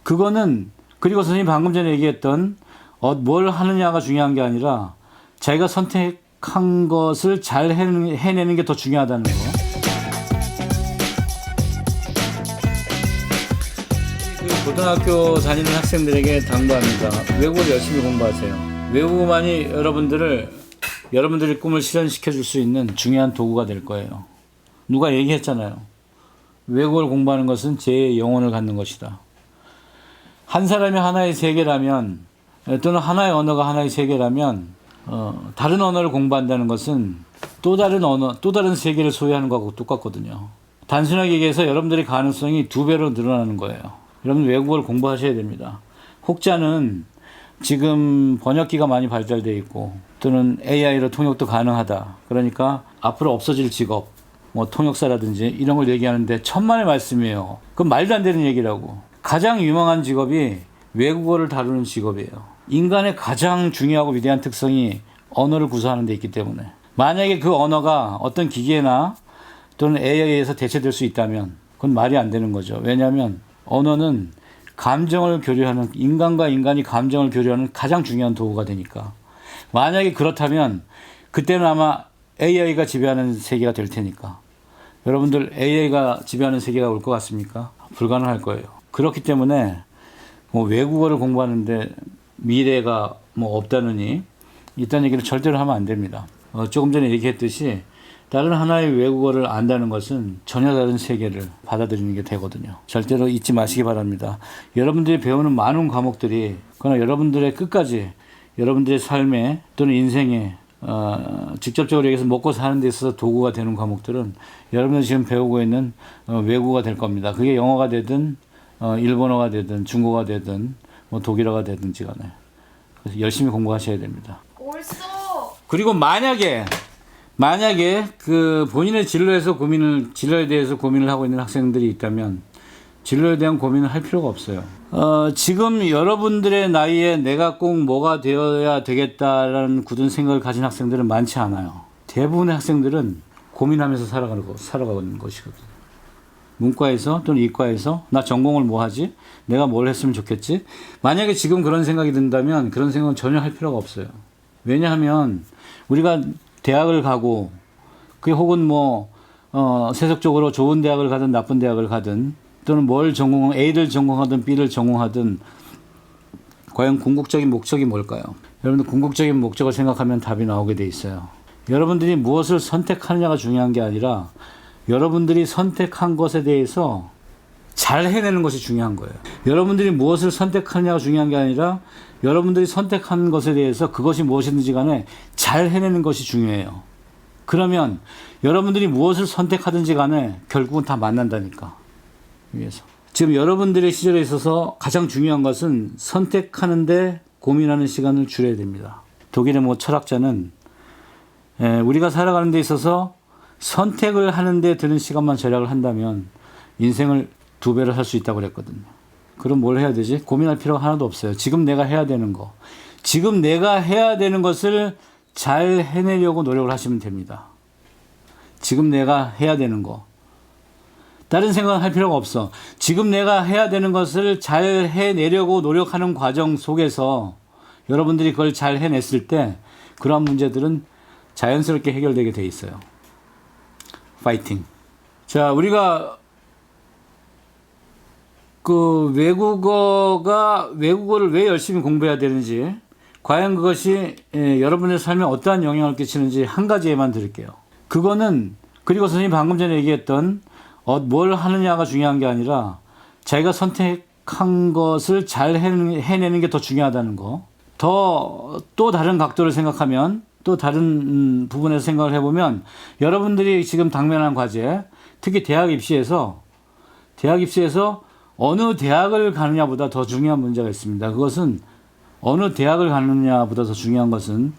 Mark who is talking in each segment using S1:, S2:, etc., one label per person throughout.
S1: 그거는 그리고 선생님이 방금 전에 얘기했던 뭘 하느냐가 중요한 게 아니라 자기가 선택한 것을 잘 해내는 게 더 중요하다는 거. 고등학교 다니는 학생들에게 당부합니다. 외국어를 열심히 공부하세요. 외국어만이 여러분들의 꿈을 실현시켜 줄 수 있는 중요한 도구가 될 거예요. 누가 얘기했잖아요. 외국어를 공부하는 것은 제 영혼을 갖는 것이다. 한 사람이 하나의 세계라면 또는 하나의 언어가 하나의 세계라면 다른 언어를 공부한다는 것은 또 다른 세계를 소유하는 것하고 똑같거든요. 단순하게 얘기해서 여러분들의 가능성이 2배로 늘어나는 거예요. 여러분 외국어를 공부하셔야 됩니다. 혹자는 지금 번역기가 많이 발달되어 있고 또는 AI로 통역도 가능하다. 그러니까 앞으로 없어질 직업, 통역사라든지 이런 걸 얘기하는데 천만의 말씀이에요. 그건 말도 안 되는 얘기라고. 가장 유명한 직업이 외국어를 다루는 직업이에요. 인간의 가장 중요하고 위대한 특성이 언어를 구사하는 데 있기 때문에 만약에 그 언어가 어떤 기계나 또는 AI에서 대체될 수 있다면 그건 말이 안 되는 거죠. 왜냐하면 언어는 감정을 교류하는, 인간과 인간이 감정을 교류하는 가장 중요한 도구가 되니까. 만약에 그렇다면 그때는 아마 AI가 지배하는 세계가 될 테니까. 여러분들 AI가 지배하는 세계가 올 것 같습니까? 불가능할 거예요. 그렇기 때문에 외국어를 공부하는데 미래가 없다느니 이딴 얘기를 절대로 하면 안 됩니다. 조금 전에 얘기했듯이 다른 하나의 외국어를 안다는 것은 전혀 다른 세계를 받아들이는 게 되거든요. 절대로 잊지 마시기 바랍니다. 여러분들이 배우는 많은 과목들이 그러나 여러분들의 끝까지 여러분들의 삶에 또는 인생에 직접적으로 얘기해서 먹고 사는 데 있어서 도구가 되는 과목들은 여러분들이 지금 배우고 있는 외국어가 될 겁니다. 그게 영어가 되든 일본어가 되든 중국어가 되든 독일어가 되든지 간에. 그래서 열심히 공부하셔야 됩니다. 그리고 만약에 그 본인의 진로에 대해서 고민을 하고 있는 학생들이 있다면 진로에 대한 고민을 할 필요가 없어요. 지금 여러분들의 나이에 내가 꼭 뭐가 되어야 되겠다라는 굳은 생각을 가진 학생들은 많지 않아요. 대부분의 학생들은 고민하면서 살아가는 것이거든요. 문과에서 또는 이과에서 나 전공을 뭐 하지? 내가 뭘 했으면 좋겠지? 만약에 지금 그런 생각이 든다면 그런 생각은 전혀 할 필요가 없어요. 왜냐하면 우리가 대학을 가고 그게 혹은 세속적으로 좋은 대학을 가든 나쁜 대학을 가든 또는 A를 전공하든 B를 전공하든 과연 궁극적인 목적이 뭘까요? 여러분들 궁극적인 목적을 생각하면 답이 나오게 돼 있어요. 여러분들이 무엇을 선택하느냐가 중요한 게 아니라 여러분들이 선택한 것에 대해서 잘 해내는 것이 중요한 거예요. 여러분들이 무엇을 선택하느냐가 중요한 게 아니라 여러분들이 선택한 것에 대해서 그것이 무엇이든지 간에 잘 해내는 것이 중요해요. 그러면 여러분들이 무엇을 선택하든지 간에 결국은 다 만난다니까. 위에서. 지금 여러분들의 시절에 있어서 가장 중요한 것은 선택하는데 고민하는 시간을 줄여야 됩니다. 독일의 철학자는 우리가 살아가는 데 있어서 선택을 하는데 드는 시간만 절약을 한다면 인생을 2배로 살 수 있다고 그랬거든요. 그럼 뭘 해야 되지? 고민할 필요가 하나도 없어요. 지금 내가 해야 되는 거. 지금 내가 해야 되는 것을 잘 해내려고 노력을 하시면 됩니다. 지금 내가 해야 되는 거. 다른 생각은 할 필요가 없어. 지금 내가 해야 되는 것을 잘 해내려고 노력하는 과정 속에서 여러분들이 그걸 잘 해냈을 때 그러한 문제들은 자연스럽게 해결되게 돼 있어요. 파이팅. 자, 우리가 외국어를 왜 열심히 공부해야 되는지, 과연 그것이 여러분의 삶에 어떠한 영향을 끼치는지 한 가지 예만 드릴게요. 그리고 선생님이 방금 전에 얘기했던 뭘 하느냐가 중요한 게 아니라 자기가 선택한 것을 잘 해내는 게 더 중요하다는 거. 또 다른 각도를 생각하면, 또 다른 부분에서 생각을 해보면 여러분들이 지금 당면한 과제, 특히 대학 입시에서 어느 대학을 가느냐보다 더 중요한 문제가 있습니다. 그것은 어느 대학을 가느냐보다 더 중요한 것은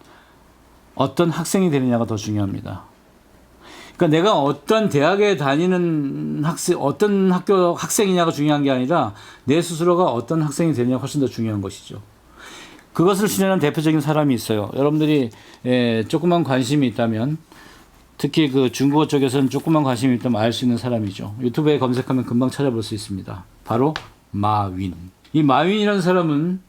S1: 어떤 학생이 되느냐가 더 중요합니다. 그러니까 내가 어떤 대학에 다니는 어떤 학교 학생이냐가 중요한 게 아니라 내 스스로가 어떤 학생이 되느냐가 훨씬 더 중요한 것이죠. 그것을 실현한 대표적인 사람이 있어요. 여러분들이 조금만 관심이 있다면, 특히 그 중국어 쪽에서는 조금만 관심이 있다면 알 수 있는 사람이죠. 유튜브에 검색하면 금방 찾아볼 수 있습니다. 바로 마윈. 이 마윈이라는 사람은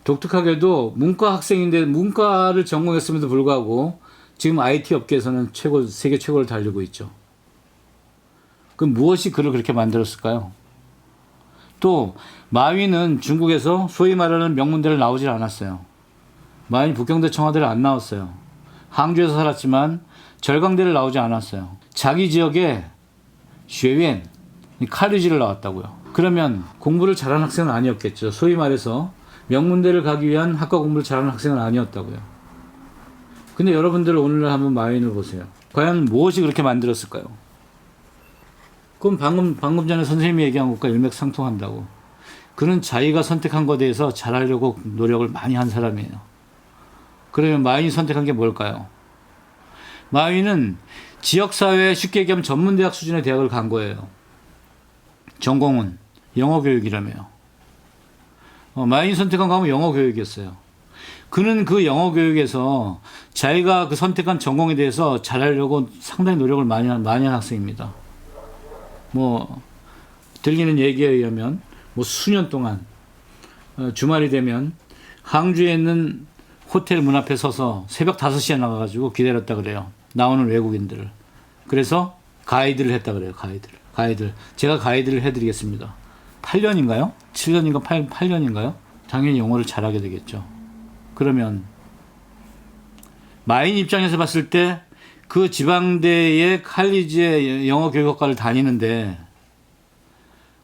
S1: 독특하게도 문과 학생인데 문과를 전공했음에도 불구하고 지금 IT 업계에서는 세계 최고를 달리고 있죠. 그럼 무엇이 그를 그렇게 만들었을까요? 또 마윈은 중국에서 소위 말하는 명문대를 나오질 않았어요. 마윈이 북경대 청와대를 안 나왔어요. 항주에서 살았지만 절강대를 나오지 않았어요. 자기 지역에 쉐위엔, 카리지를 나왔다고요. 그러면 공부를 잘하는 학생은 아니었겠죠. 소위 말해서 명문대를 가기 위한 학과 공부를 잘하는 학생은 아니었다고요. 근데 여러분들 오늘날 한번 마윈을 보세요. 과연 무엇이 그렇게 만들었을까요? 그럼 방금 전에 선생님이 얘기한 것과 일맥상통한다고. 그는 자기가 선택한 것에 대해서 잘하려고 노력을 많이 한 사람이에요. 그러면 마윈이 선택한 게 뭘까요? 마윈은 지역사회 쉽게 얘기하면 전문대학 수준의 대학을 간 거예요. 전공은 영어교육이라며요. 마윈이 선택한 거 하면 영어교육이었어요. 그는 그 영어교육에서 자기가 그 선택한 전공에 대해서 잘하려고 상당히 노력을 많이 한 학생입니다. 들리는 얘기에 의하면 수년 동안 주말이 되면 항주에 있는 호텔 문 앞에 서서 새벽 5시에 나가가지고 기다렸다 그래요. 나오는 외국인들을. 그래서 가이드를 했다 그래요. 가이드. 제가 가이드를 해드리겠습니다. 8년인가요? 7년인가 8년인가요? 당연히 영어를 잘하게 되겠죠. 그러면 마윈 입장에서 봤을 때 그 지방대의 칼리지의 영어 교육학과를 다니는데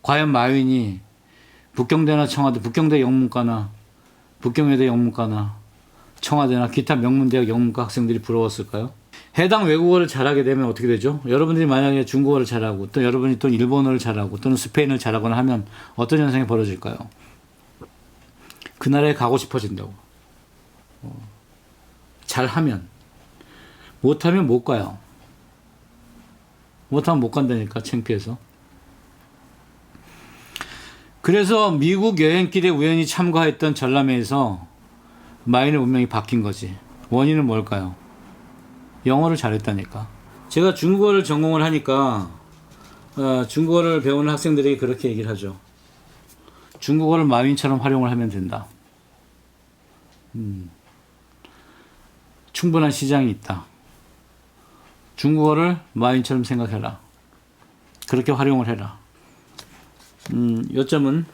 S1: 과연 마윈이 북경대나 청와대, 북경대 영문과나 북경여대 영문과나 청와대나 기타 명문대학 영문과 학생들이 부러웠을까요? 해당 외국어를 잘하게 되면 어떻게 되죠? 여러분들이 만약에 중국어를 잘하고 또 여러분이 또 일본어를 잘하고 또는 스페인을 잘하거나 하면 어떤 현상이 벌어질까요? 그 나라에 가고 싶어진다고. 잘하면. 못하면 못 가요. 못하면 못 간다니까, 창피해서. 그래서 미국 여행길에 우연히 참가했던 전람회에서 마윈의 운명이 바뀐 거지. 원인은 뭘까요? 영어를 잘했다니까. 제가 중국어를 전공을 하니까 중국어를 배우는 학생들에게 그렇게 얘기를 하죠. 중국어를 마윈처럼 활용을 하면 된다. 충분한 시장이 있다. 중국어를 마윈처럼 생각해라. 그렇게 활용을 해라. 요점은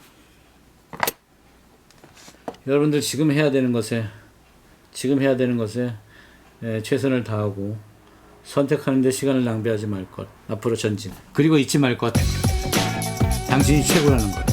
S1: 여러분들 지금 해야 되는 것에 최선을 다하고 선택하는 데 시간을 낭비하지 말 것. 앞으로 전진. 그리고 잊지 말 것. 당신이 최고라는 것.